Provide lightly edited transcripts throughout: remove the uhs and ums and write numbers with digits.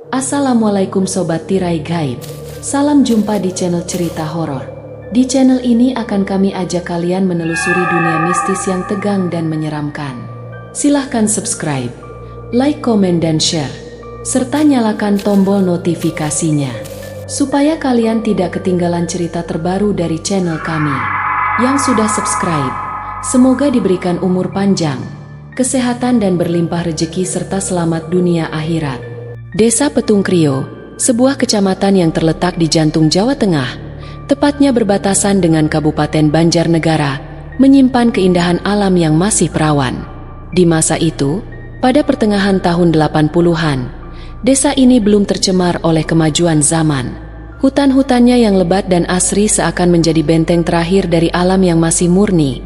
Assalamualaikum Sobat Tirai Gaib. Salam jumpa di channel cerita horor. Di channel ini akan kami ajak kalian menelusuri dunia mistis yang tegang dan menyeramkan. Silahkan subscribe, like, komen, dan share, serta nyalakan tombol notifikasinya, supaya kalian tidak ketinggalan cerita terbaru dari channel kami. Yang sudah subscribe, semoga diberikan umur panjang, kesehatan, dan berlimpah rezeki serta selamat dunia akhirat. Desa Petungkrio, sebuah kecamatan yang terletak di jantung Jawa Tengah, tepatnya berbatasan dengan Kabupaten Banjarnegara, menyimpan keindahan alam yang masih perawan. Di masa itu, pada pertengahan tahun 80-an, desa ini belum tercemar oleh kemajuan zaman. Hutan-hutannya yang lebat dan asri seakan menjadi benteng terakhir dari alam yang masih murni,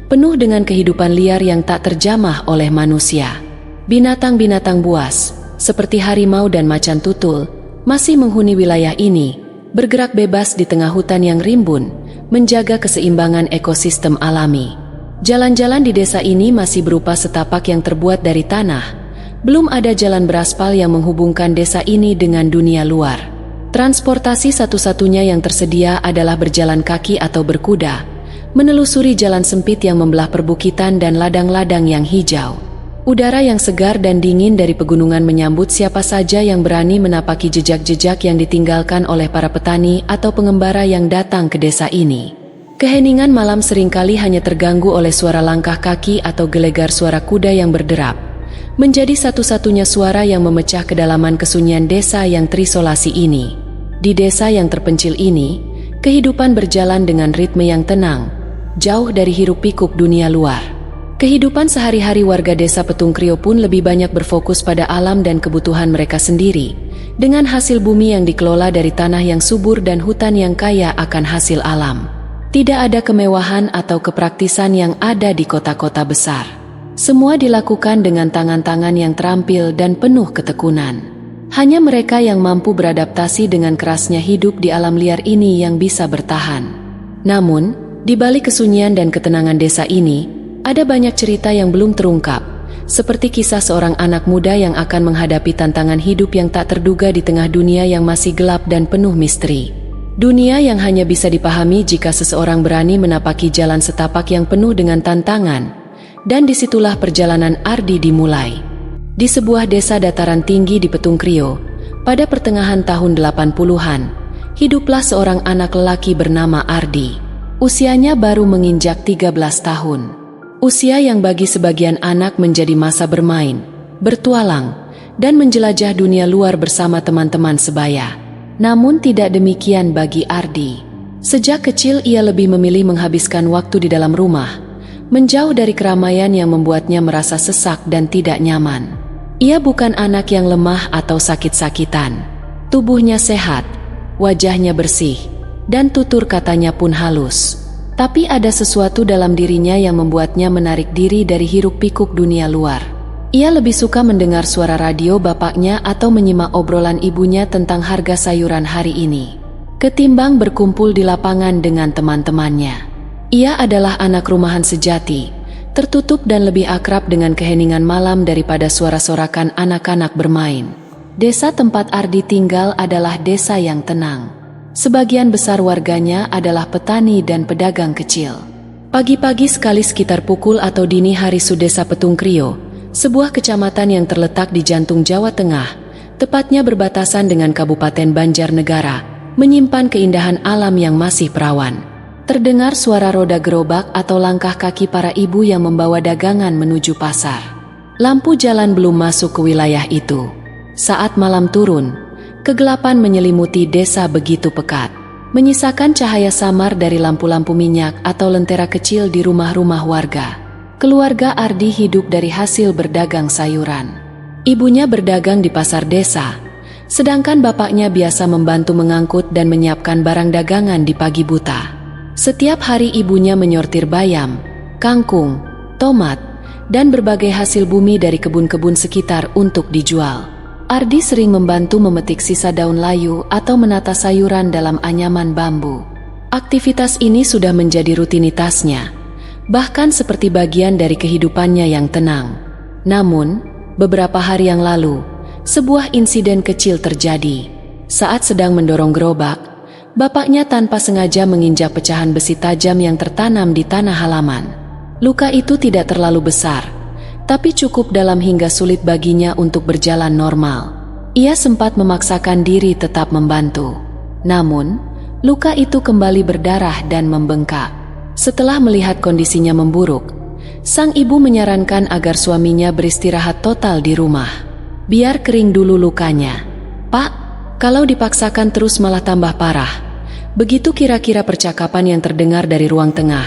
penuh dengan kehidupan liar yang tak terjamah oleh manusia. Binatang-binatang buas, seperti harimau dan macan tutul, masih menghuni wilayah ini, bergerak bebas di tengah hutan yang rimbun, menjaga keseimbangan ekosistem alami. Jalan-jalan di desa ini masih berupa setapak yang terbuat dari tanah. Belum ada jalan beraspal yang menghubungkan desa ini dengan dunia luar. Transportasi satu-satunya yang tersedia adalah berjalan kaki atau berkuda, menelusuri jalan sempit yang membelah perbukitan dan ladang-ladang yang hijau. Udara yang segar dan dingin dari pegunungan menyambut siapa saja yang berani menapaki jejak-jejak yang ditinggalkan oleh para petani atau pengembara yang datang ke desa ini. Keheningan malam seringkali hanya terganggu oleh suara langkah kaki atau gelegar suara kuda yang berderap, menjadi satu-satunya suara yang memecah kedalaman kesunyian desa yang terisolasi ini. Di desa yang terpencil ini, kehidupan berjalan dengan ritme yang tenang, jauh dari hiruk-pikuk dunia luar. Kehidupan sehari-hari warga desa Petungkrio pun lebih banyak berfokus pada alam dan kebutuhan mereka sendiri, dengan hasil bumi yang dikelola dari tanah yang subur dan hutan yang kaya akan hasil alam. Tidak ada kemewahan atau kepraktisan yang ada di kota-kota besar. Semua dilakukan dengan tangan-tangan yang terampil dan penuh ketekunan. Hanya mereka yang mampu beradaptasi dengan kerasnya hidup di alam liar ini yang bisa bertahan. Namun, di balik kesunyian dan ketenangan desa ini, ada banyak cerita yang belum terungkap, seperti kisah seorang anak muda yang akan menghadapi tantangan hidup yang tak terduga di tengah dunia yang masih gelap dan penuh misteri. Dunia yang hanya bisa dipahami jika seseorang berani menapaki jalan setapak yang penuh dengan tantangan, dan disitulah perjalanan Ardi dimulai. Di sebuah desa dataran tinggi di Petungkrio, pada pertengahan tahun 80-an, hiduplah seorang anak lelaki bernama Ardi. Usianya baru menginjak 13 tahun. Usia yang bagi sebagian anak menjadi masa bermain, bertualang, dan menjelajah dunia luar bersama teman-teman sebaya. Namun tidak demikian bagi Ardi. Sejak kecil ia lebih memilih menghabiskan waktu di dalam rumah, menjauh dari keramaian yang membuatnya merasa sesak dan tidak nyaman. Ia bukan anak yang lemah atau sakit-sakitan. Tubuhnya sehat, wajahnya bersih, dan tutur katanya pun halus. Tapi ada sesuatu dalam dirinya yang membuatnya menarik diri dari hiruk-pikuk dunia luar. Ia lebih suka mendengar suara radio bapaknya atau menyimak obrolan ibunya tentang harga sayuran hari ini, ketimbang berkumpul di lapangan dengan teman-temannya. Ia adalah anak rumahan sejati, tertutup dan lebih akrab dengan keheningan malam daripada suara-sorakan anak-anak bermain. Desa tempat Ardi tinggal adalah desa yang tenang. Sebagian besar warganya adalah petani dan pedagang kecil. Pagi-pagi sekali sekitar pukul atau dini hari Desa Petungkrio, sebuah kecamatan yang terletak di jantung Jawa Tengah, tepatnya berbatasan dengan Kabupaten Banjarnegara, menyimpan keindahan alam yang masih perawan. Terdengar suara roda gerobak atau langkah kaki para ibu yang membawa dagangan menuju pasar. Lampu jalan belum masuk ke wilayah itu. Saat malam turun, kegelapan menyelimuti desa begitu pekat, menyisakan cahaya samar dari lampu-lampu minyak atau lentera kecil di rumah-rumah warga. Keluarga Ardi hidup dari hasil berdagang sayuran. Ibunya berdagang di pasar desa, sedangkan bapaknya biasa membantu mengangkut dan menyiapkan barang dagangan di pagi buta. Setiap hari ibunya menyortir bayam, kangkung, tomat, dan berbagai hasil bumi dari kebun-kebun sekitar untuk dijual. Ardi sering membantu memetik sisa daun layu atau menata sayuran dalam anyaman bambu. Aktivitas ini sudah menjadi rutinitasnya, bahkan seperti bagian dari kehidupannya yang tenang. Namun, beberapa hari yang lalu, Sebuah insiden kecil terjadi. Saat sedang mendorong gerobak, bapaknya tanpa sengaja menginjak pecahan besi tajam yang tertanam di tanah halaman. Luka itu tidak terlalu besar, tapi cukup dalam hingga sulit baginya untuk berjalan normal. Ia sempat memaksakan diri tetap membantu. Namun, luka itu kembali berdarah dan membengkak. Setelah melihat kondisinya memburuk, sang ibu menyarankan agar suaminya beristirahat total di rumah. Biar kering dulu lukanya. "Pak, kalau dipaksakan terus malah tambah parah." Begitu kira-kira percakapan yang terdengar dari ruang tengah.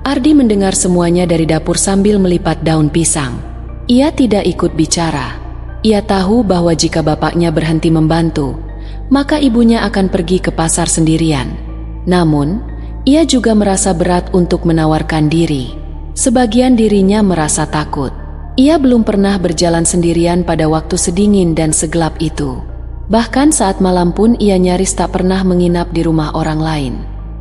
Ardi mendengar semuanya dari dapur sambil melipat daun pisang. Ia tidak ikut bicara. Ia tahu bahwa jika bapaknya berhenti membantu, maka ibunya akan pergi ke pasar sendirian. Namun, ia juga merasa berat untuk menawarkan diri. Sebagian dirinya merasa takut. Ia belum pernah berjalan sendirian pada waktu sedingin dan segelap itu. Bahkan saat malam pun ia nyaris tak pernah menginap di rumah orang lain.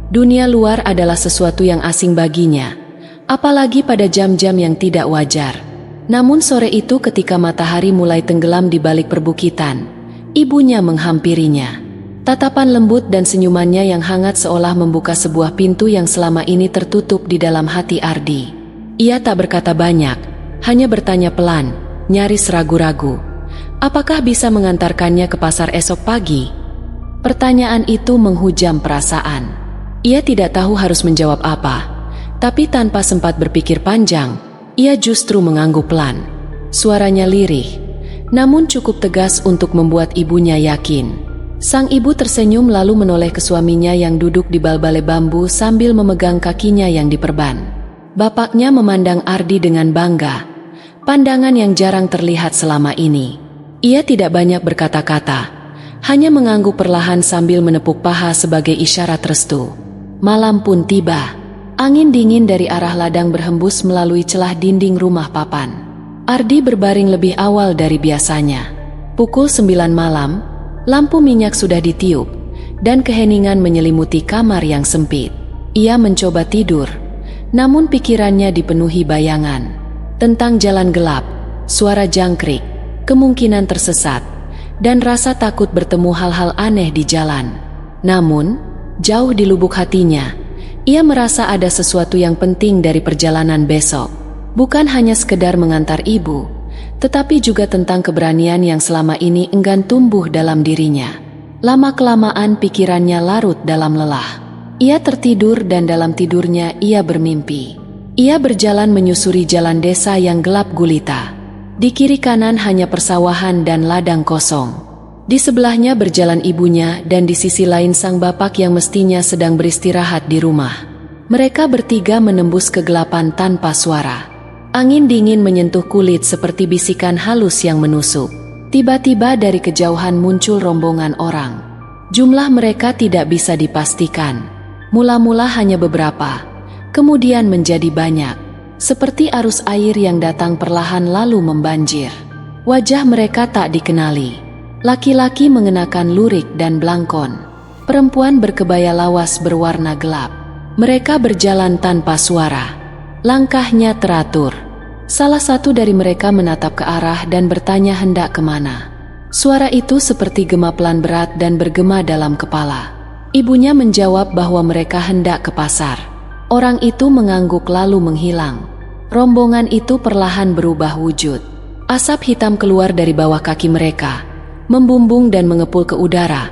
Dunia luar adalah sesuatu yang asing baginya, apalagi pada jam-jam yang tidak wajar. Namun sore itu ketika matahari mulai tenggelam di balik perbukitan, ibunya menghampirinya. Tatapan lembut dan senyumannya yang hangat seolah membuka sebuah pintu yang selama ini tertutup di dalam hati Ardi. Ia tak berkata banyak, hanya bertanya pelan, nyaris ragu-ragu. Apakah bisa mengantarkannya ke pasar esok pagi? Pertanyaan itu menghujam perasaan. Ia tidak tahu harus menjawab apa, tapi tanpa sempat berpikir panjang, ia justru mengangguk pelan. Suaranya lirih, namun cukup tegas untuk membuat ibunya yakin. Sang ibu tersenyum lalu menoleh ke suaminya yang duduk di bal-balai bambu sambil memegang kakinya yang diperban. Bapaknya memandang Ardi dengan bangga, pandangan yang jarang terlihat selama ini. Ia tidak banyak berkata-kata, hanya mengangguk perlahan sambil menepuk paha sebagai isyarat restu. Malam pun tiba. Angin dingin dari arah ladang berhembus melalui celah dinding rumah papan. Ardi berbaring lebih awal dari biasanya. Pukul 9 malam, lampu minyak sudah ditiup, dan keheningan menyelimuti kamar yang sempit. Ia mencoba tidur, namun pikirannya dipenuhi bayangan. Tentang jalan gelap, suara jangkrik, kemungkinan tersesat, dan rasa takut bertemu hal-hal aneh di jalan. Namun, jauh di lubuk hatinya, ia merasa ada sesuatu yang penting dari perjalanan besok. Bukan hanya sekedar mengantar ibu, tetapi juga tentang keberanian yang selama ini enggan tumbuh dalam dirinya. Lama-kelamaan pikirannya larut dalam lelah. Ia tertidur dan dalam tidurnya ia bermimpi. Ia berjalan menyusuri jalan desa yang gelap gulita. Di kiri kanan hanya persawahan dan ladang kosong. Di sebelahnya berjalan ibunya dan di sisi lain sang bapak yang mestinya sedang beristirahat di rumah. Mereka bertiga menembus kegelapan tanpa suara. Angin dingin menyentuh kulit seperti bisikan halus yang menusuk. Tiba-tiba dari kejauhan muncul rombongan orang. Jumlah mereka tidak bisa dipastikan. Mula-mula hanya beberapa, kemudian menjadi banyak. Seperti arus air yang datang perlahan lalu membanjir. Wajah mereka tak dikenali. Laki-laki mengenakan lurik dan blangkon. Perempuan berkebaya lawas berwarna gelap. Mereka berjalan tanpa suara. Langkahnya teratur. Salah satu dari mereka menatap ke arah dan bertanya hendak kemana. Suara itu seperti gemepelan berat dan bergema dalam kepala. Ibunya menjawab bahwa mereka hendak ke pasar. Orang itu mengangguk lalu menghilang. Rombongan itu perlahan berubah wujud. Asap hitam keluar dari bawah kaki mereka, membumbung dan mengepul ke udara,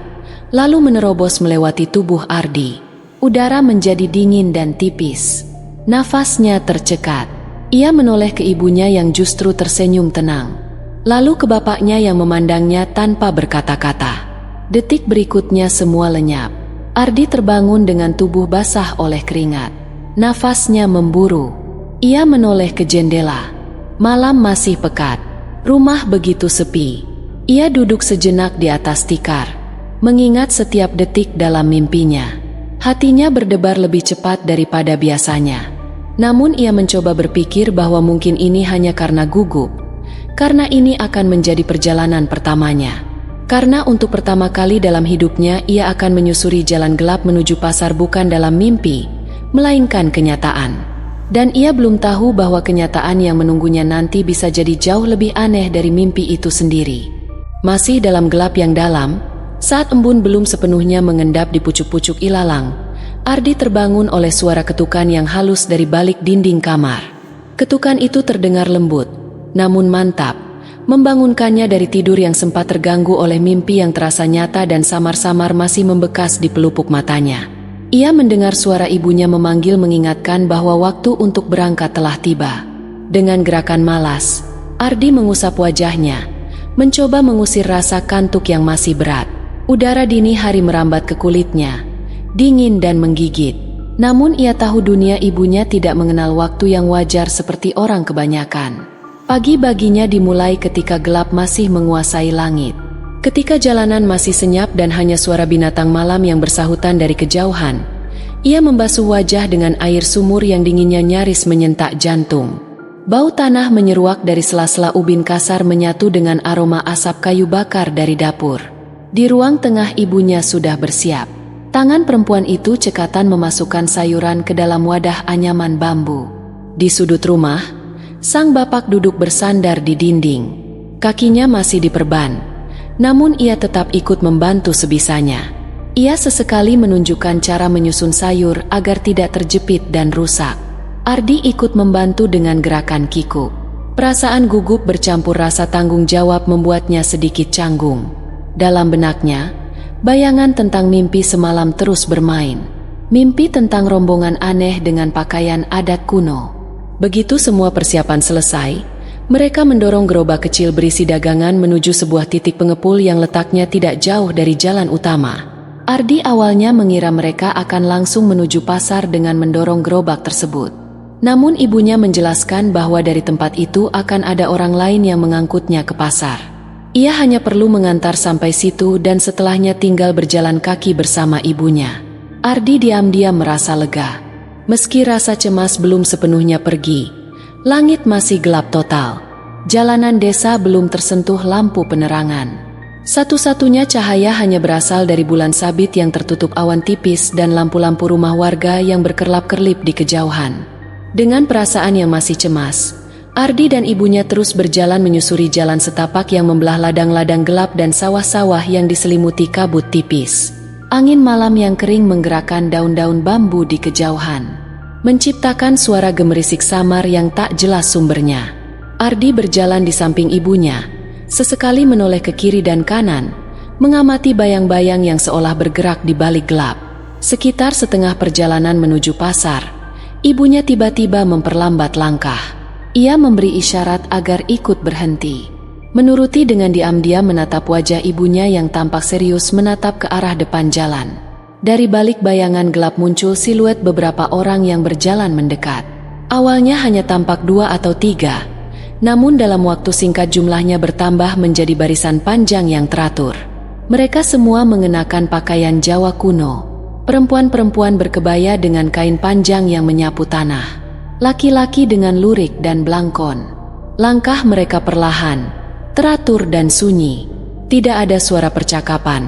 lalu menerobos melewati tubuh Ardi. Udara menjadi dingin dan tipis. Nafasnya tercekat. Ia menoleh ke ibunya yang justru tersenyum tenang. Lalu ke bapaknya yang memandangnya tanpa berkata-kata. Detik berikutnya semua lenyap. Ardi terbangun dengan tubuh basah oleh keringat. Nafasnya memburu. Ia menoleh ke jendela. Malam masih pekat. Rumah begitu sepi. Ia duduk sejenak di atas tikar, mengingat setiap detik dalam mimpinya. Hatinya berdebar lebih cepat daripada biasanya. Namun ia mencoba berpikir bahwa mungkin ini hanya karena gugup, karena ini akan menjadi perjalanan pertamanya. Karena untuk pertama kali dalam hidupnya ia akan menyusuri jalan gelap menuju pasar bukan dalam mimpi, melainkan kenyataan. Dan ia belum tahu bahwa kenyataan yang menunggunya nanti bisa jadi jauh lebih aneh dari mimpi itu sendiri. Masih dalam gelap yang dalam, saat embun belum sepenuhnya mengendap di pucuk-pucuk ilalang, Ardi terbangun oleh suara ketukan yang halus dari balik dinding kamar. Ketukan itu terdengar lembut, namun mantap, membangunkannya dari tidur yang sempat terganggu oleh mimpi yang terasa nyata dan samar-samar masih membekas di pelupuk matanya. Ia mendengar suara ibunya memanggil mengingatkan bahwa waktu untuk berangkat telah tiba. Dengan gerakan malas, Ardi mengusap wajahnya, mencoba mengusir rasa kantuk yang masih berat. Udara dini hari merambat ke kulitnya, dingin dan menggigit. Namun ia tahu dunia ibunya tidak mengenal waktu yang wajar seperti orang kebanyakan. Pagi baginya dimulai ketika gelap masih menguasai langit. Ketika jalanan masih senyap dan hanya suara binatang malam yang bersahutan dari kejauhan, ia membasuh wajah dengan air sumur yang dinginnya nyaris menyentak jantung. Bau tanah menyeruak dari sela-sela ubin kasar menyatu dengan aroma asap kayu bakar dari dapur. Di ruang tengah ibunya sudah bersiap. Tangan perempuan itu cekatan memasukkan sayuran ke dalam wadah anyaman bambu. Di sudut rumah, sang bapak duduk bersandar di dinding. Kakinya masih diperban, namun ia tetap ikut membantu sebisanya. Ia sesekali menunjukkan cara menyusun sayur agar tidak terjepit dan rusak. Ardi ikut membantu dengan gerakan kikuk. Perasaan gugup bercampur rasa tanggung jawab membuatnya sedikit canggung. Dalam benaknya, bayangan tentang mimpi semalam terus bermain. Mimpi tentang rombongan aneh dengan pakaian adat kuno. Begitu semua persiapan selesai, mereka mendorong gerobak kecil berisi dagangan menuju sebuah titik pengepul yang letaknya tidak jauh dari jalan utama. Ardi awalnya mengira mereka akan langsung menuju pasar dengan mendorong gerobak tersebut. Namun ibunya menjelaskan bahwa dari tempat itu akan ada orang lain yang mengangkutnya ke pasar. Ia hanya perlu mengantar sampai situ dan setelahnya tinggal berjalan kaki bersama ibunya. Ardi diam-diam merasa lega. Meski rasa cemas belum sepenuhnya pergi, langit masih gelap total. Jalanan desa belum tersentuh lampu penerangan. Satu-satunya cahaya hanya berasal dari bulan sabit yang tertutup awan tipis dan lampu-lampu rumah warga yang berkerlap-kerlip di kejauhan. Dengan perasaan yang masih cemas, Ardi dan ibunya terus berjalan menyusuri jalan setapak yang membelah ladang-ladang gelap dan sawah-sawah yang diselimuti kabut tipis. Angin malam yang kering menggerakkan daun-daun bambu di kejauhan, menciptakan suara gemerisik samar yang tak jelas sumbernya. Ardi berjalan di samping ibunya, sesekali menoleh ke kiri dan kanan, mengamati bayang-bayang yang seolah bergerak di balik gelap. Sekitar setengah perjalanan menuju pasar, ibunya tiba-tiba memperlambat langkah. Ia memberi isyarat agar ikut berhenti. Menuruti dengan diam-diam menatap wajah ibunya yang tampak serius menatap ke arah depan jalan. Dari balik bayangan gelap muncul siluet beberapa orang yang berjalan mendekat. Awalnya hanya tampak 2 atau 3, namun dalam waktu singkat jumlahnya bertambah menjadi barisan panjang yang teratur. Mereka semua mengenakan pakaian Jawa kuno. Perempuan-perempuan berkebaya dengan kain panjang yang menyapu tanah. Laki-laki dengan lurik dan blangkon. Langkah mereka perlahan, teratur dan sunyi. Tidak ada suara percakapan,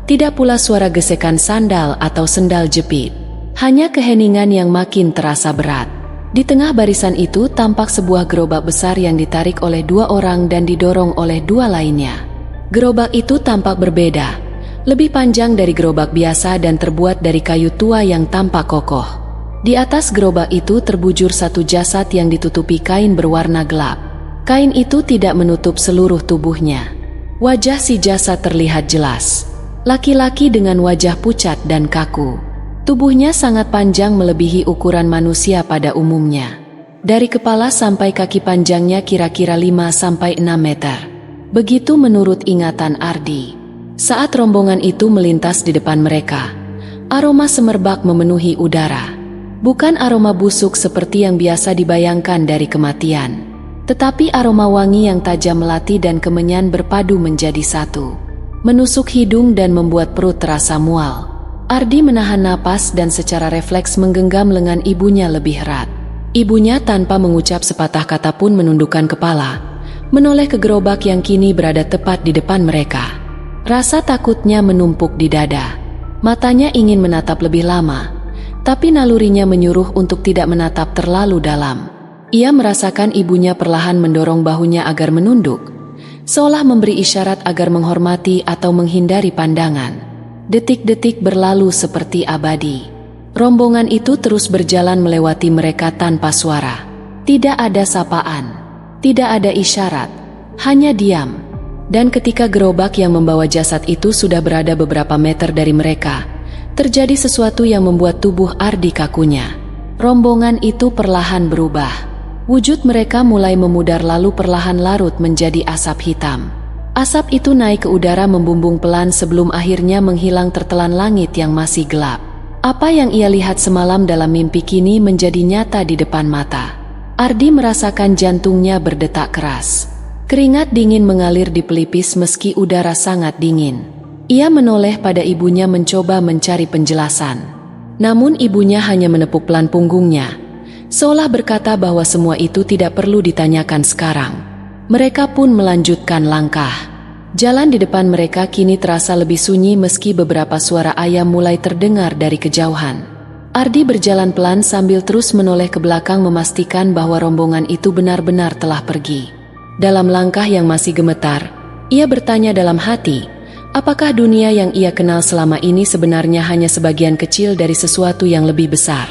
tidak pula suara gesekan sandal atau sendal jepit. Hanya keheningan yang makin terasa berat. Di tengah barisan itu tampak sebuah gerobak besar yang ditarik oleh 2 orang dan didorong oleh 2 lainnya. Gerobak itu tampak berbeda, lebih panjang dari gerobak biasa dan terbuat dari kayu tua yang tampak kokoh. Di atas gerobak itu terbujur satu jasad yang ditutupi kain berwarna gelap. Kain itu tidak menutup seluruh tubuhnya. Wajah si jasad terlihat jelas. Laki-laki dengan wajah pucat dan kaku. Tubuhnya sangat panjang melebihi ukuran manusia pada umumnya. Dari kepala sampai kaki panjangnya kira-kira 5-6 meter. Begitu menurut ingatan Ardi. Saat rombongan itu melintas di depan mereka, aroma semerbak memenuhi udara. Bukan aroma busuk seperti yang biasa dibayangkan dari kematian, tetapi aroma wangi yang tajam melati dan kemenyan berpadu menjadi satu. Menusuk hidung dan membuat perut terasa mual. Ardi menahan napas dan secara refleks menggenggam lengan ibunya lebih erat. Ibunya tanpa mengucap sepatah kata pun menundukkan kepala, menoleh ke gerobak yang kini berada tepat di depan mereka. Rasa takutnya menumpuk di dada. Matanya ingin menatap lebih lama, tapi nalurinya menyuruh untuk tidak menatap terlalu dalam. Ia merasakan ibunya perlahan mendorong bahunya agar menunduk. seolah memberi isyarat agar menghormati atau menghindari pandangan. Detik-detik berlalu seperti abadi. Rombongan itu terus berjalan melewati mereka tanpa suara. Tidak ada sapaan, tidak ada isyarat, hanya diam. Dan ketika gerobak yang membawa jasad itu sudah berada beberapa meter dari mereka, terjadi sesuatu yang membuat tubuh Ardi kakunya. Rombongan itu perlahan berubah. Wujud mereka mulai memudar lalu perlahan larut menjadi asap hitam. Asap itu naik ke udara membumbung pelan sebelum akhirnya menghilang tertelan langit yang masih gelap. Apa yang ia lihat semalam dalam mimpi kini menjadi nyata di depan mata. Ardi merasakan jantungnya berdetak keras. Keringat dingin mengalir di pelipis meski udara sangat dingin. Ia menoleh pada ibunya mencoba mencari penjelasan. Namun ibunya hanya menepuk pelan punggungnya, seolah berkata bahwa semua itu tidak perlu ditanyakan sekarang. Mereka pun melanjutkan langkah. Jalan di depan mereka kini terasa lebih sunyi meski beberapa suara ayam mulai terdengar dari kejauhan. Ardi berjalan pelan sambil terus menoleh ke belakang memastikan bahwa rombongan itu benar-benar telah pergi. Dalam langkah yang masih gemetar, ia bertanya dalam hati, apakah dunia yang ia kenal selama ini sebenarnya hanya sebagian kecil dari sesuatu yang lebih besar?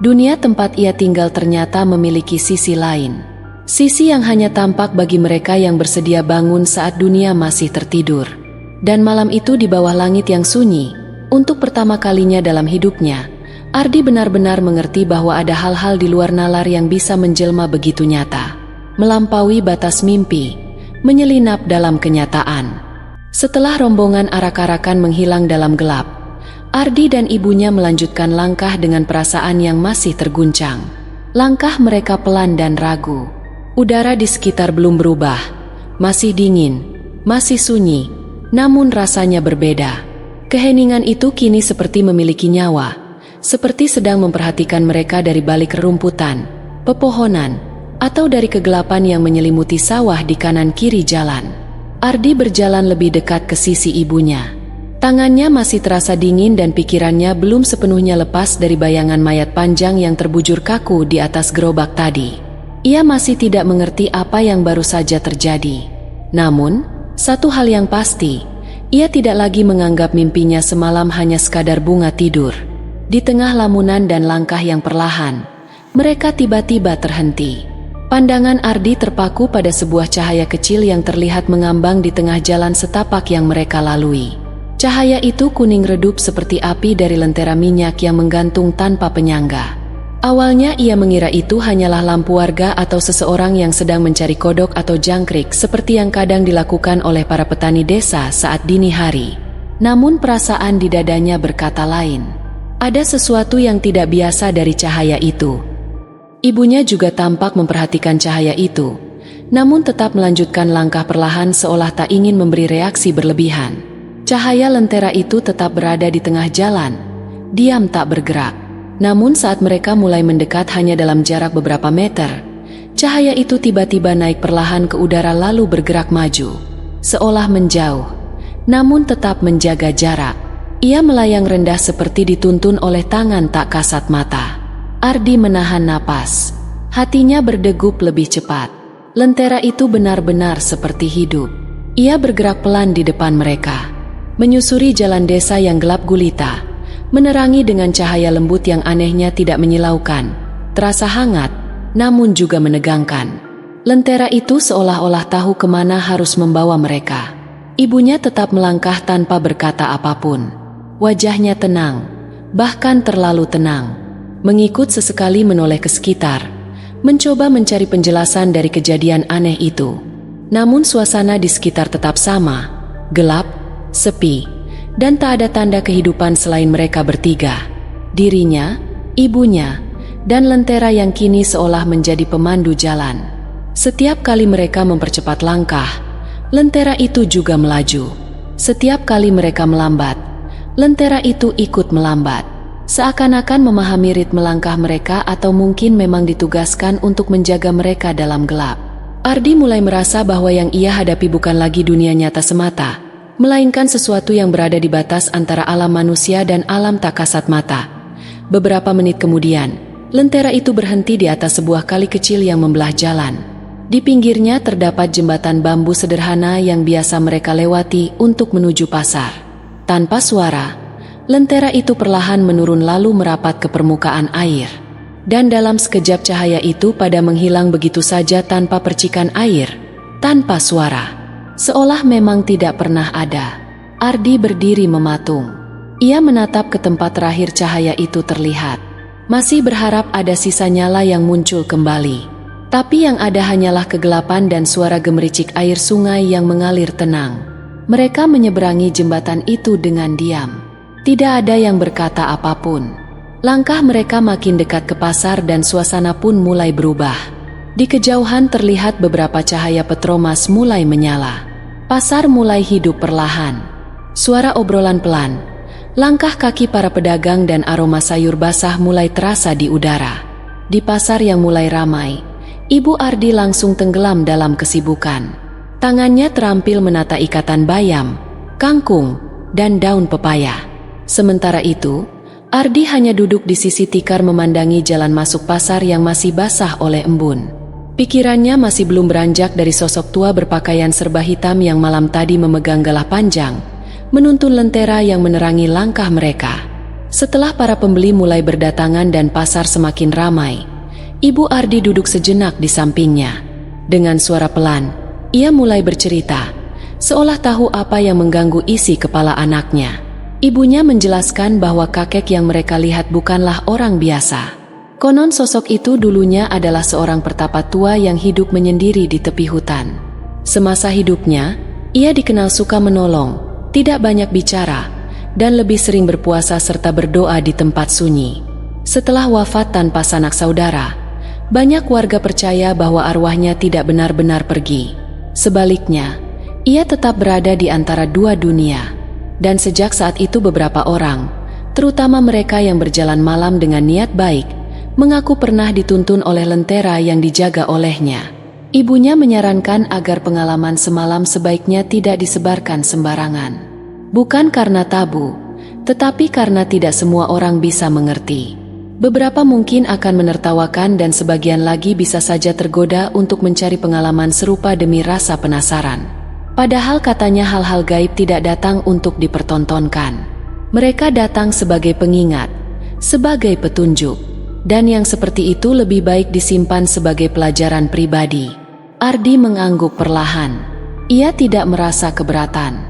Dunia tempat ia tinggal ternyata memiliki sisi lain. Sisi yang hanya tampak bagi mereka yang bersedia bangun saat dunia masih tertidur. Dan malam itu di bawah langit yang sunyi, untuk pertama kalinya dalam hidupnya, Ardi benar-benar mengerti bahwa ada hal-hal di luar nalar yang bisa menjelma begitu nyata. Melampaui batas mimpi, menyelinap dalam kenyataan. Setelah rombongan arak-arakan menghilang dalam gelap, Ardi dan ibunya melanjutkan langkah dengan perasaan yang masih terguncang. Langkah mereka pelan dan ragu. Udara di sekitar belum berubah, masih dingin, masih sunyi, namun rasanya berbeda. Keheningan itu kini seperti memiliki nyawa, seperti sedang memperhatikan mereka dari balik rerumputan, pepohonan, atau dari kegelapan yang menyelimuti sawah di kanan kiri jalan. Ardi berjalan lebih dekat ke sisi ibunya. Tangannya masih terasa dingin dan pikirannya belum sepenuhnya lepas dari bayangan mayat panjang yang terbujur kaku di atas gerobak tadi. Ia masih tidak mengerti apa yang baru saja terjadi. Namun, satu hal yang pasti, ia tidak lagi menganggap mimpinya semalam hanya sekadar bunga tidur. Di tengah lamunan dan langkah yang perlahan, mereka tiba-tiba terhenti. Pandangan Ardi terpaku pada sebuah cahaya kecil yang terlihat mengambang di tengah jalan setapak yang mereka lalui. Cahaya itu kuning redup seperti api dari lentera minyak yang menggantung tanpa penyangga. Awalnya ia mengira itu hanyalah lampu warga atau seseorang yang sedang mencari kodok atau jangkrik seperti yang kadang dilakukan oleh para petani desa saat dini hari. Namun perasaan di dadanya berkata lain. Ada sesuatu yang tidak biasa dari cahaya itu. Ibunya juga tampak memperhatikan cahaya itu, namun tetap melanjutkan langkah perlahan seolah tak ingin memberi reaksi berlebihan. Cahaya lentera itu tetap berada di tengah jalan, diam tak bergerak. Namun saat mereka mulai mendekat hanya dalam jarak beberapa meter, cahaya itu tiba-tiba naik perlahan ke udara lalu bergerak maju, seolah menjauh, namun tetap menjaga jarak. Ia melayang rendah seperti dituntun oleh tangan tak kasat mata. Ardi menahan napas. Hatinya berdegup lebih cepat. Lentera itu benar-benar seperti hidup. Ia bergerak pelan di depan mereka, menyusuri jalan desa yang gelap gulita, menerangi dengan cahaya lembut yang anehnya tidak menyilaukan, terasa hangat, namun juga menegangkan. Lentera itu seolah-olah tahu kemana harus membawa mereka. Ibunya tetap melangkah tanpa berkata apapun. Wajahnya tenang, bahkan terlalu tenang. Mengikut sesekali menoleh ke sekitar, mencoba mencari penjelasan dari kejadian aneh itu. Namun suasana di sekitar tetap sama, gelap, sepi, dan tak ada tanda kehidupan selain mereka bertiga. Dirinya, ibunya, dan lentera yang kini seolah menjadi pemandu jalan. Setiap kali mereka mempercepat langkah, lentera itu juga melaju. Setiap kali mereka melambat, lentera itu ikut melambat. Seakan-akan memahami ritme langkah mereka atau mungkin memang ditugaskan untuk menjaga mereka dalam gelap. Ardi mulai merasa bahwa yang ia hadapi bukan lagi dunia nyata semata, melainkan sesuatu yang berada di batas antara alam manusia dan alam tak kasat mata. Beberapa menit kemudian, lentera itu berhenti di atas sebuah kali kecil yang membelah jalan. Di pinggirnya terdapat jembatan bambu sederhana yang biasa mereka lewati untuk menuju pasar. Tanpa suara, lentera itu perlahan menurun lalu merapat ke permukaan air. Dan dalam sekejap cahaya itu pada menghilang begitu saja tanpa percikan air, tanpa suara. Seolah memang tidak pernah ada. Ardi berdiri mematung. Ia menatap ke tempat terakhir cahaya itu terlihat. Masih berharap ada sisa nyala yang muncul kembali. Tapi yang ada hanyalah kegelapan dan suara gemericik air sungai yang mengalir tenang. Mereka menyeberangi jembatan itu dengan diam. Tidak ada yang berkata apapun. Langkah mereka makin dekat ke pasar dan suasana pun mulai berubah. Di kejauhan terlihat beberapa cahaya petromas mulai menyala. Pasar mulai hidup perlahan. Suara obrolan pelan, langkah kaki para pedagang dan aroma sayur basah mulai terasa di udara. Di pasar yang mulai ramai, Ibu Ardi langsung tenggelam dalam kesibukan. Tangannya terampil menata ikatan bayam, kangkung, dan daun pepaya. Sementara itu, Ardi hanya duduk di sisi tikar memandangi jalan masuk pasar yang masih basah oleh embun. Pikirannya masih belum beranjak dari sosok tua berpakaian serba hitam yang malam tadi memegang galah panjang, menuntun lentera yang menerangi langkah mereka. Setelah para pembeli mulai berdatangan dan pasar semakin ramai, Ibu Ardi duduk sejenak di sampingnya. Dengan suara pelan, ia mulai bercerita, seolah tahu apa yang mengganggu isi kepala anaknya. Ibunya menjelaskan bahwa kakek yang mereka lihat bukanlah orang biasa. Konon sosok itu dulunya adalah seorang pertapa tua yang hidup menyendiri di tepi hutan. Semasa hidupnya, ia dikenal suka menolong, tidak banyak bicara, dan lebih sering berpuasa serta berdoa di tempat sunyi. Setelah wafat tanpa sanak saudara, banyak warga percaya bahwa arwahnya tidak benar-benar pergi. Sebaliknya, ia tetap berada di antara dua dunia. Dan sejak saat itu beberapa orang, terutama mereka yang berjalan malam dengan niat baik, mengaku pernah dituntun oleh lentera yang dijaga olehnya. Ibunya menyarankan agar pengalaman semalam sebaiknya tidak disebarkan sembarangan. Bukan karena tabu, tetapi karena tidak semua orang bisa mengerti. Beberapa mungkin akan menertawakan dan sebagian lagi bisa saja tergoda untuk mencari pengalaman serupa demi rasa penasaran. Padahal katanya hal-hal gaib tidak datang untuk dipertontonkan. Mereka datang sebagai pengingat, sebagai petunjuk, dan yang seperti itu lebih baik disimpan sebagai pelajaran pribadi. Ardi mengangguk perlahan. Ia tidak merasa keberatan.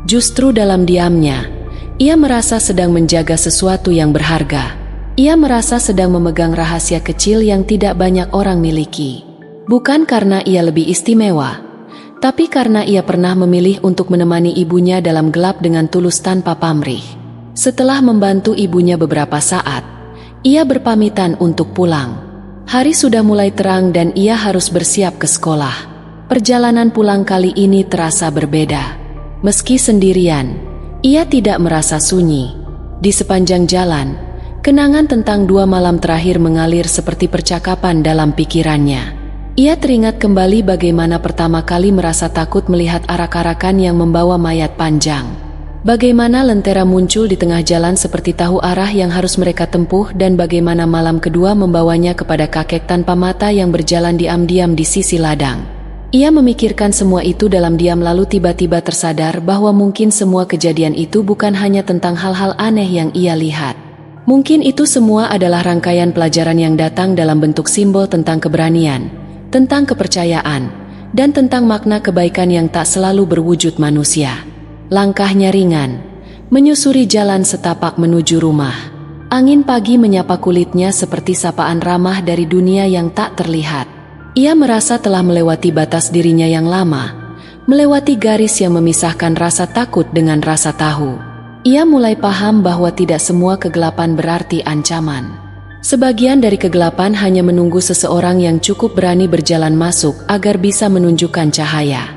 Justru dalam diamnya, ia merasa sedang menjaga sesuatu yang berharga. Ia merasa sedang memegang rahasia kecil yang tidak banyak orang miliki. Bukan karena ia lebih istimewa, tapi karena ia pernah memilih untuk menemani ibunya dalam gelap dengan tulus tanpa pamrih. Setelah membantu ibunya beberapa saat, ia berpamitan untuk pulang. Hari sudah mulai terang dan ia harus bersiap ke sekolah. Perjalanan pulang kali ini terasa berbeda. Meski sendirian, ia tidak merasa sunyi. Di sepanjang jalan, kenangan tentang 2 malam terakhir mengalir seperti percakapan dalam pikirannya. Ia teringat kembali bagaimana pertama kali merasa takut melihat arak-arakan yang membawa mayat panjang. Bagaimana lentera muncul di tengah jalan seperti tahu arah yang harus mereka tempuh dan bagaimana malam kedua membawanya kepada kakek tanpa mata yang berjalan diam-diam di sisi ladang. Ia memikirkan semua itu dalam diam lalu tiba-tiba tersadar bahwa mungkin semua kejadian itu bukan hanya tentang hal-hal aneh yang ia lihat. Mungkin itu semua adalah rangkaian pelajaran yang datang dalam bentuk simbol tentang keberanian, tentang kepercayaan, dan tentang makna kebaikan yang tak selalu berwujud manusia. Langkahnya ringan, menyusuri jalan setapak menuju rumah. Angin pagi menyapa kulitnya seperti sapaan ramah dari dunia yang tak terlihat. Ia merasa telah melewati batas dirinya yang lama, melewati garis yang memisahkan rasa takut dengan rasa tahu. Ia mulai paham bahwa tidak semua kegelapan berarti ancaman. Sebagian dari kegelapan hanya menunggu seseorang yang cukup berani berjalan masuk agar bisa menunjukkan cahaya.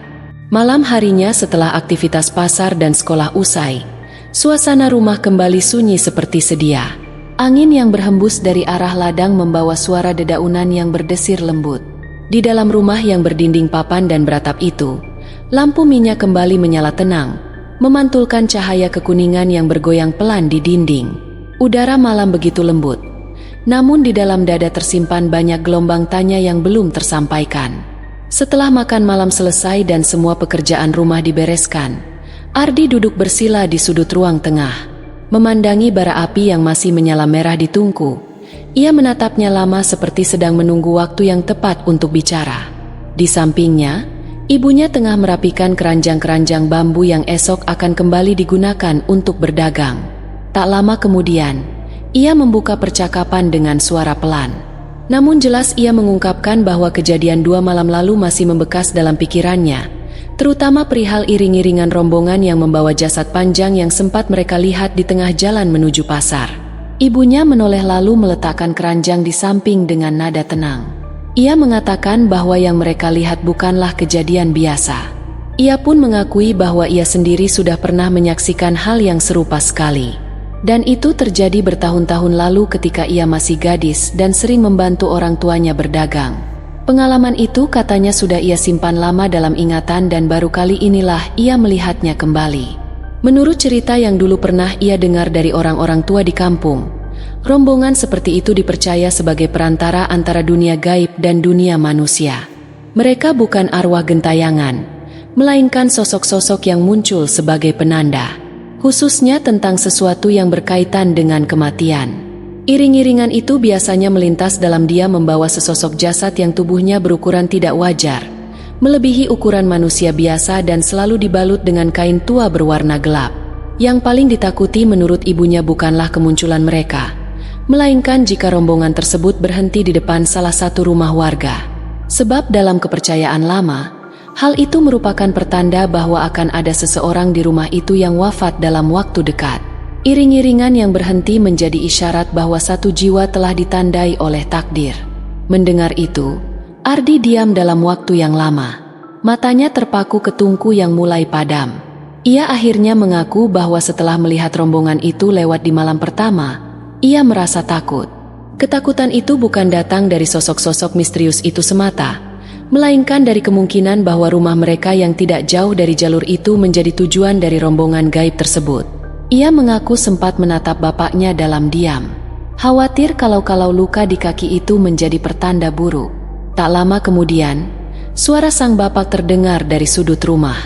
Malam harinya setelah aktivitas pasar dan sekolah usai, suasana rumah kembali sunyi seperti sedia. Angin yang berhembus dari arah ladang membawa suara dedaunan yang berdesir lembut. Di dalam rumah yang berdinding papan dan beratap itu, lampu minyak kembali menyala tenang, memantulkan cahaya kekuningan yang bergoyang pelan di dinding. Udara malam begitu lembut, namun di dalam dada tersimpan banyak gelombang tanya yang belum tersampaikan. Setelah makan malam selesai dan semua pekerjaan rumah dibereskan, Ardi duduk bersila di sudut ruang tengah. Memandangi bara api yang masih menyala merah di tungku, ia menatapnya lama seperti sedang menunggu waktu yang tepat untuk bicara. Di sampingnya, ibunya tengah merapikan keranjang-keranjang bambu yang esok akan kembali digunakan untuk berdagang. Tak lama kemudian, ia membuka percakapan dengan suara pelan. Namun jelas ia mengungkapkan bahwa kejadian 2 malam lalu masih membekas dalam pikirannya, terutama perihal iring-iringan rombongan yang membawa jasad panjang yang sempat mereka lihat di tengah jalan menuju pasar. Ibunya menoleh lalu meletakkan keranjang di samping dengan nada tenang. Ia mengatakan bahwa yang mereka lihat bukanlah kejadian biasa. Ia pun mengakui bahwa ia sendiri sudah pernah menyaksikan hal yang serupa sekali. Dan itu terjadi bertahun-tahun lalu ketika ia masih gadis dan sering membantu orang tuanya berdagang. Pengalaman itu katanya sudah ia simpan lama dalam ingatan dan baru kali inilah ia melihatnya kembali. Menurut cerita yang dulu pernah ia dengar dari orang-orang tua di kampung, rombongan seperti itu dipercaya sebagai perantara antara dunia gaib dan dunia manusia. Mereka bukan arwah gentayangan, melainkan sosok-sosok yang muncul sebagai penanda, khususnya tentang sesuatu yang berkaitan dengan kematian. Iring-iringan itu biasanya melintas dalam diam membawa sesosok jasad yang tubuhnya berukuran tidak wajar, melebihi ukuran manusia biasa dan selalu dibalut dengan kain tua berwarna gelap. Yang paling ditakuti menurut ibunya bukanlah kemunculan mereka, melainkan jika rombongan tersebut berhenti di depan salah satu rumah warga. Sebab dalam kepercayaan lama, hal itu merupakan pertanda bahwa akan ada seseorang di rumah itu yang wafat dalam waktu dekat. Iring-iringan yang berhenti menjadi isyarat bahwa satu jiwa telah ditandai oleh takdir. Mendengar itu, Ardi diam dalam waktu yang lama. Matanya terpaku ke tungku yang mulai padam. Ia akhirnya mengaku bahwa setelah melihat rombongan itu lewat di malam pertama, ia merasa takut. Ketakutan itu bukan datang dari sosok-sosok misterius itu semata, melainkan dari kemungkinan bahwa rumah mereka yang tidak jauh dari jalur itu menjadi tujuan dari rombongan gaib tersebut. Ia mengaku sempat menatap bapaknya dalam diam, khawatir kalau luka di kaki itu menjadi pertanda buruk. Tak lama kemudian, suara sang bapak terdengar dari sudut rumah.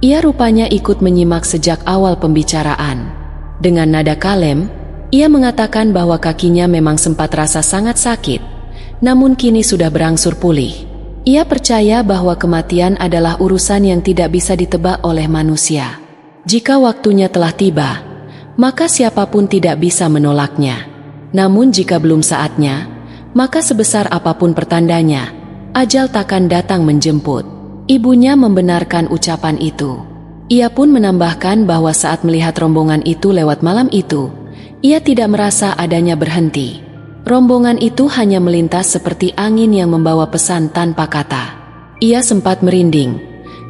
Ia rupanya ikut menyimak sejak awal pembicaraan. Dengan nada kalem, ia mengatakan bahwa kakinya memang sempat rasa sangat sakit, namun kini sudah berangsur pulih. Ia percaya bahwa kematian adalah urusan yang tidak bisa ditebak oleh manusia. Jika waktunya telah tiba, maka siapapun tidak bisa menolaknya. Namun jika belum saatnya, maka sebesar apapun pertandanya, ajal takkan datang menjemput. Ibunya membenarkan ucapan itu. Ia pun menambahkan bahwa saat melihat rombongan itu lewat malam itu, ia tidak merasa adanya berhenti. Rombongan itu hanya melintas seperti angin yang membawa pesan tanpa kata. Ia sempat merinding,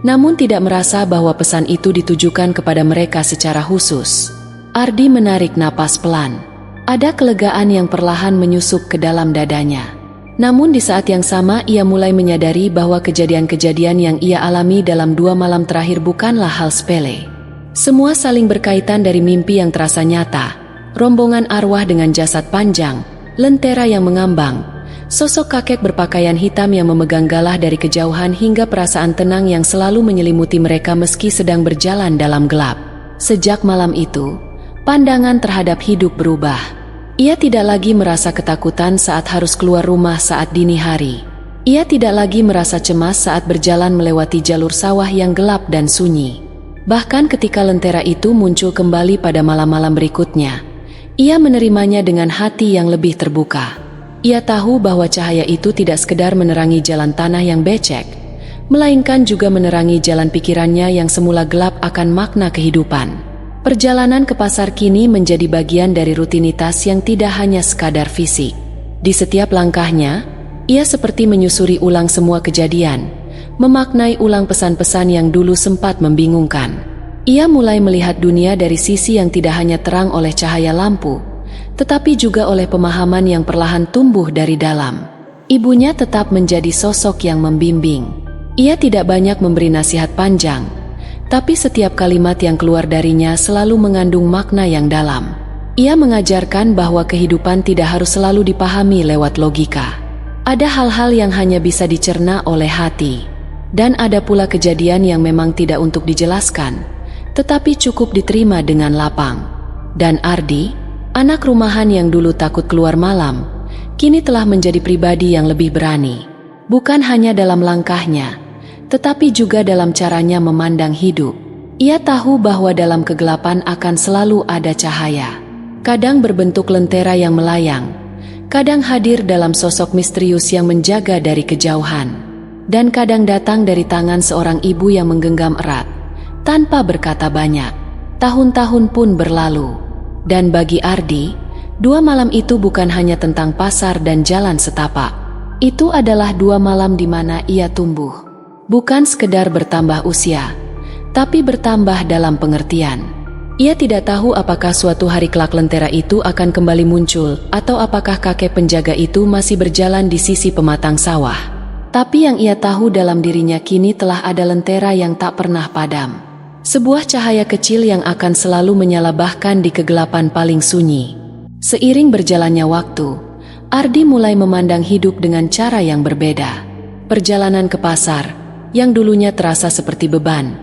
namun tidak merasa bahwa pesan itu ditujukan kepada mereka secara khusus. Ardi menarik napas pelan. Ada kelegaan yang perlahan menyusup ke dalam dadanya. Namun di saat yang sama ia mulai menyadari bahwa kejadian-kejadian yang ia alami dalam 2 malam terakhir bukanlah hal sepele. Semua saling berkaitan dari mimpi yang terasa nyata, rombongan arwah dengan jasad panjang, lentera yang mengambang, sosok kakek berpakaian hitam yang memegang galah dari kejauhan hingga perasaan tenang yang selalu menyelimuti mereka meski sedang berjalan dalam gelap. Sejak malam itu, pandangan terhadap hidup berubah. Ia tidak lagi merasa ketakutan saat harus keluar rumah saat dini hari. Ia tidak lagi merasa cemas saat berjalan melewati jalur sawah yang gelap dan sunyi. Bahkan ketika lentera itu muncul kembali pada malam-malam berikutnya, ia menerimanya dengan hati yang lebih terbuka. Ia tahu bahwa cahaya itu tidak sekedar menerangi jalan tanah yang becek, melainkan juga menerangi jalan pikirannya yang semula gelap akan makna kehidupan. Perjalanan ke pasar kini menjadi bagian dari rutinitas yang tidak hanya sekadar fisik. Di setiap langkahnya, ia seperti menyusuri ulang semua kejadian, memaknai ulang pesan-pesan yang dulu sempat membingungkan. Ia mulai melihat dunia dari sisi yang tidak hanya terang oleh cahaya lampu, tetapi juga oleh pemahaman yang perlahan tumbuh dari dalam. Ibunya tetap menjadi sosok yang membimbing. Ia tidak banyak memberi nasihat panjang, tapi setiap kalimat yang keluar darinya selalu mengandung makna yang dalam. Ia mengajarkan bahwa kehidupan tidak harus selalu dipahami lewat logika. Ada hal-hal yang hanya bisa dicerna oleh hati. Dan ada pula kejadian yang memang tidak untuk dijelaskan, tetapi cukup diterima dengan lapang. Dan Ardi, anak rumahan yang dulu takut keluar malam, kini telah menjadi pribadi yang lebih berani. Bukan hanya dalam langkahnya, tetapi juga dalam caranya memandang hidup. Ia tahu bahwa dalam kegelapan akan selalu ada cahaya. Kadang berbentuk lentera yang melayang, kadang hadir dalam sosok misterius yang menjaga dari kejauhan, dan kadang datang dari tangan seorang ibu yang menggenggam erat, tanpa berkata banyak. Tahun-tahun pun berlalu, dan bagi Ardi, 2 malam itu bukan hanya tentang pasar dan jalan setapak. Itu adalah 2 malam di mana ia tumbuh. Bukan sekedar bertambah usia, tapi bertambah dalam pengertian. Ia tidak tahu apakah suatu hari kelak lentera itu akan kembali muncul, atau apakah kakek penjaga itu masih berjalan di sisi pematang sawah. Tapi yang ia tahu dalam dirinya kini telah ada lentera yang tak pernah padam. Sebuah cahaya kecil yang akan selalu menyala bahkan di kegelapan paling sunyi. Seiring berjalannya waktu, Ardi mulai memandang hidup dengan cara yang berbeda. Perjalanan ke pasar, yang dulunya terasa seperti beban,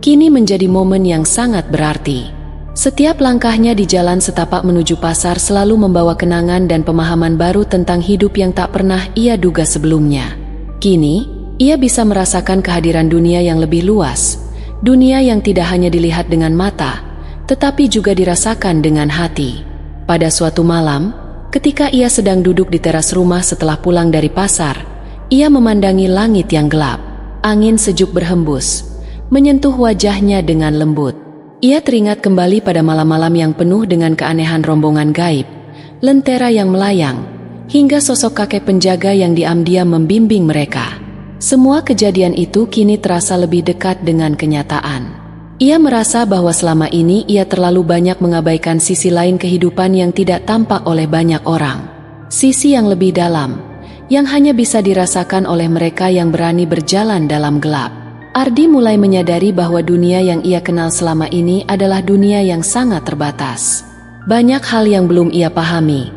kini menjadi momen yang sangat berarti. Setiap langkahnya di jalan setapak menuju pasar selalu membawa kenangan dan pemahaman baru tentang hidup yang tak pernah ia duga sebelumnya. Kini, ia bisa merasakan kehadiran dunia yang lebih luas, dunia yang tidak hanya dilihat dengan mata, tetapi juga dirasakan dengan hati. Pada suatu malam, ketika ia sedang duduk di teras rumah setelah pulang dari pasar, ia memandangi langit yang gelap. Angin sejuk berhembus, menyentuh wajahnya dengan lembut. Ia teringat kembali pada malam-malam yang penuh dengan keanehan rombongan gaib, lentera yang melayang, hingga sosok kakek penjaga yang diam-diam membimbing mereka. Semua kejadian itu kini terasa lebih dekat dengan kenyataan. Ia merasa bahwa selama ini ia terlalu banyak mengabaikan sisi lain kehidupan yang tidak tampak oleh banyak orang. Sisi yang lebih dalam, yang hanya bisa dirasakan oleh mereka yang berani berjalan dalam gelap. Ardi mulai menyadari bahwa dunia yang ia kenal selama ini adalah dunia yang sangat terbatas. Banyak hal yang belum ia pahami,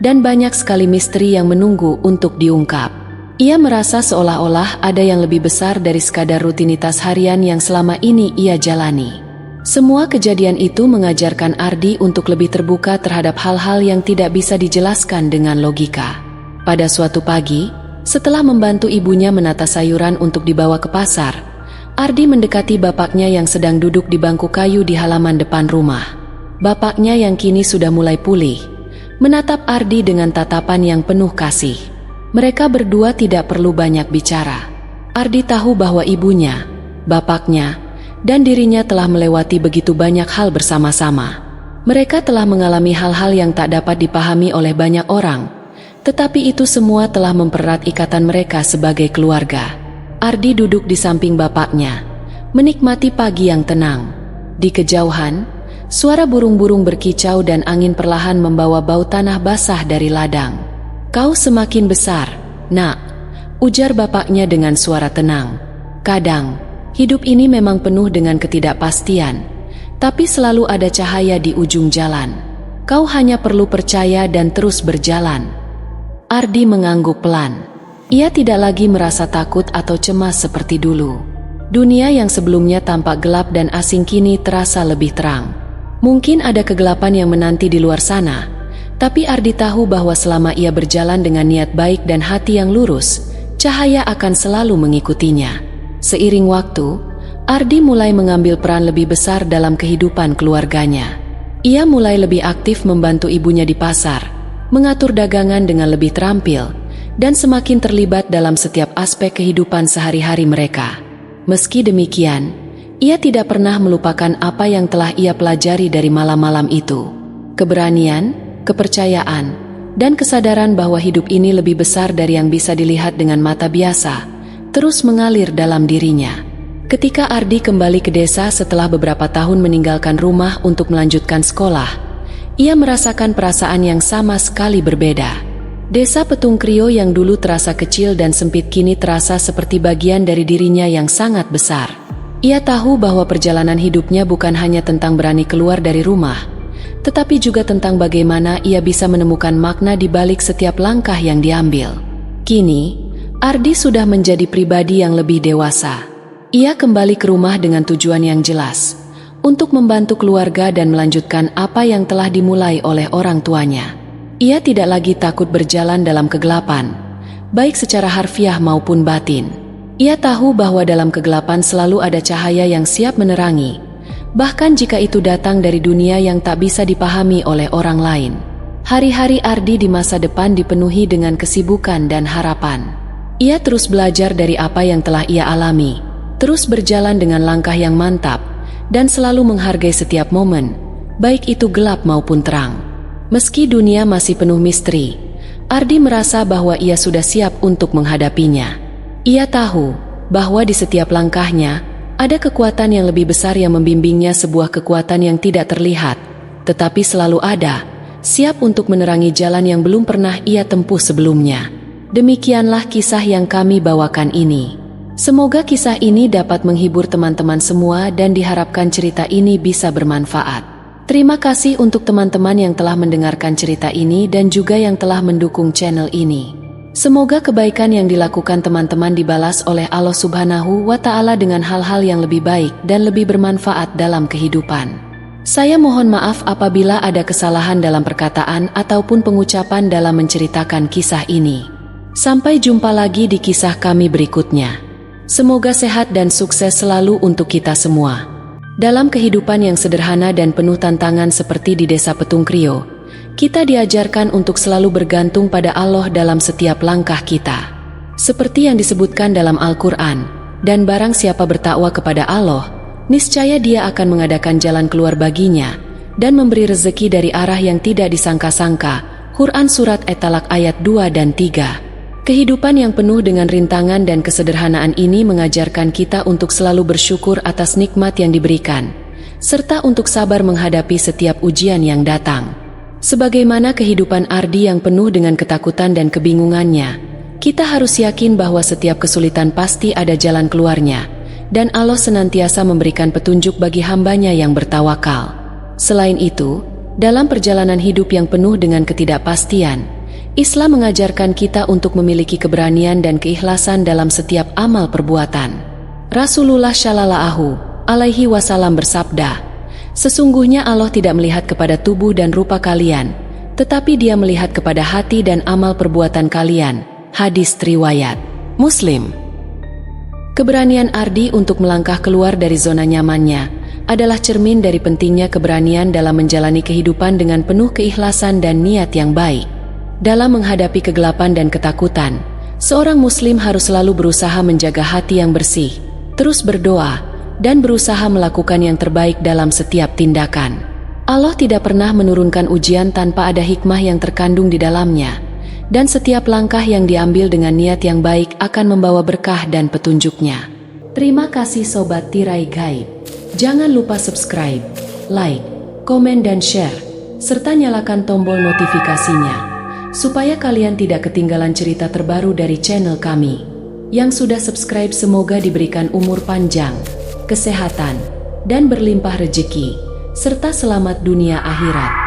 dan banyak sekali misteri yang menunggu untuk diungkap. Ia merasa seolah-olah ada yang lebih besar dari sekadar rutinitas harian yang selama ini ia jalani. Semua kejadian itu mengajarkan Ardi untuk lebih terbuka terhadap hal-hal yang tidak bisa dijelaskan dengan logika. Pada suatu pagi, setelah membantu ibunya menata sayuran untuk dibawa ke pasar, Ardi mendekati bapaknya yang sedang duduk di bangku kayu di halaman depan rumah. Bapaknya yang kini sudah mulai pulih, menatap Ardi dengan tatapan yang penuh kasih. Mereka berdua tidak perlu banyak bicara. Ardi tahu bahwa ibunya, bapaknya, dan dirinya telah melewati begitu banyak hal bersama-sama. Mereka telah mengalami hal-hal yang tak dapat dipahami oleh banyak orang, tetapi itu semua telah mempererat ikatan mereka sebagai keluarga. Ardi duduk di samping bapaknya, menikmati pagi yang tenang. Di kejauhan, suara burung-burung berkicau dan angin perlahan membawa bau tanah basah dari ladang. "Kau semakin besar, Nak," ujar bapaknya dengan suara tenang. "Kadang, hidup ini memang penuh dengan ketidakpastian, tapi selalu ada cahaya di ujung jalan. Kau hanya perlu percaya dan terus berjalan." Ardi mengangguk pelan. Ia tidak lagi merasa takut atau cemas seperti dulu. Dunia yang sebelumnya tampak gelap dan asing kini terasa lebih terang. Mungkin ada kegelapan yang menanti di luar sana, tapi Ardi tahu bahwa selama ia berjalan dengan niat baik dan hati yang lurus, cahaya akan selalu mengikutinya. Seiring waktu, Ardi mulai mengambil peran lebih besar dalam kehidupan keluarganya. Ia mulai lebih aktif membantu ibunya di pasar, mengatur dagangan dengan lebih terampil, dan semakin terlibat dalam setiap aspek kehidupan sehari-hari mereka. Meski demikian, ia tidak pernah melupakan apa yang telah ia pelajari dari malam-malam itu. Keberanian, kepercayaan, dan kesadaran bahwa hidup ini lebih besar dari yang bisa dilihat dengan mata biasa, terus mengalir dalam dirinya. Ketika Ardi kembali ke desa setelah beberapa tahun meninggalkan rumah untuk melanjutkan sekolah, ia merasakan perasaan yang sama sekali berbeda. Desa Petung Krio yang dulu terasa kecil dan sempit kini terasa seperti bagian dari dirinya yang sangat besar. Ia tahu bahwa perjalanan hidupnya bukan hanya tentang berani keluar dari rumah, tetapi juga tentang bagaimana ia bisa menemukan makna di balik setiap langkah yang diambil. Kini, Ardi sudah menjadi pribadi yang lebih dewasa. Ia kembali ke rumah dengan tujuan yang jelas, untuk membantu keluarga dan melanjutkan apa yang telah dimulai oleh orang tuanya. Ia tidak lagi takut berjalan dalam kegelapan, baik secara harfiah maupun batin. Ia tahu bahwa dalam kegelapan selalu ada cahaya yang siap menerangi, bahkan jika itu datang dari dunia yang tak bisa dipahami oleh orang lain. Hari-hari Ardi di masa depan dipenuhi dengan kesibukan dan harapan. Ia terus belajar dari apa yang telah ia alami, terus berjalan dengan langkah yang mantap, dan selalu menghargai setiap momen, baik itu gelap maupun terang. Meski dunia masih penuh misteri, Ardi merasa bahwa ia sudah siap untuk menghadapinya. Ia tahu bahwa di setiap langkahnya, ada kekuatan yang lebih besar yang membimbingnya, sebuah kekuatan yang tidak terlihat, tetapi selalu ada, siap untuk menerangi jalan yang belum pernah ia tempuh sebelumnya. Demikianlah kisah yang kami bawakan ini. Semoga kisah ini dapat menghibur teman-teman semua dan diharapkan cerita ini bisa bermanfaat. Terima kasih untuk teman-teman yang telah mendengarkan cerita ini dan juga yang telah mendukung channel ini. Semoga kebaikan yang dilakukan teman-teman dibalas oleh Allah Subhanahu wa Ta'ala dengan hal-hal yang lebih baik dan lebih bermanfaat dalam kehidupan. Saya mohon maaf apabila ada kesalahan dalam perkataan ataupun pengucapan dalam menceritakan kisah ini. Sampai jumpa lagi di kisah kami berikutnya. Semoga sehat dan sukses selalu untuk kita semua. Dalam kehidupan yang sederhana dan penuh tantangan seperti di Desa Petung Krio, kita diajarkan untuk selalu bergantung pada Allah dalam setiap langkah kita. Seperti yang disebutkan dalam Al-Quran, dan barang siapa bertakwa kepada Allah, niscaya Dia akan mengadakan jalan keluar baginya, dan memberi rezeki dari arah yang tidak disangka-sangka. Quran Surat At-Talaq ayat 2 dan 3. Kehidupan yang penuh dengan rintangan dan kesederhanaan ini mengajarkan kita untuk selalu bersyukur atas nikmat yang diberikan, serta untuk sabar menghadapi setiap ujian yang datang. Sebagaimana kehidupan Ardi yang penuh dengan ketakutan dan kebingungannya, kita harus yakin bahwa setiap kesulitan pasti ada jalan keluarnya, dan Allah senantiasa memberikan petunjuk bagi hambanya yang bertawakal. Selain itu, dalam perjalanan hidup yang penuh dengan ketidakpastian, Islam mengajarkan kita untuk memiliki keberanian dan keikhlasan dalam setiap amal perbuatan. Rasulullah Shallallahu Alaihi Wasallam bersabda, "Sesungguhnya Allah tidak melihat kepada tubuh dan rupa kalian, tetapi Dia melihat kepada hati dan amal perbuatan kalian." Hadis riwayat Muslim. Keberanian Ardi untuk melangkah keluar dari zona nyamannya adalah cermin dari pentingnya keberanian dalam menjalani kehidupan dengan penuh keikhlasan dan niat yang baik. Dalam menghadapi kegelapan dan ketakutan, seorang muslim harus selalu berusaha menjaga hati yang bersih, terus berdoa, dan berusaha melakukan yang terbaik dalam setiap tindakan. Allah tidak pernah menurunkan ujian tanpa ada hikmah yang terkandung di dalamnya, dan setiap langkah yang diambil dengan niat yang baik akan membawa berkah dan petunjuknya. Terima kasih Sobat Tirai Gaib. Jangan lupa subscribe, like, komen dan share, serta nyalakan tombol notifikasinya, supaya kalian tidak ketinggalan cerita terbaru dari channel kami. Yang sudah subscribe semoga diberikan umur panjang, kesehatan, dan berlimpah rezeki, serta selamat dunia akhirat.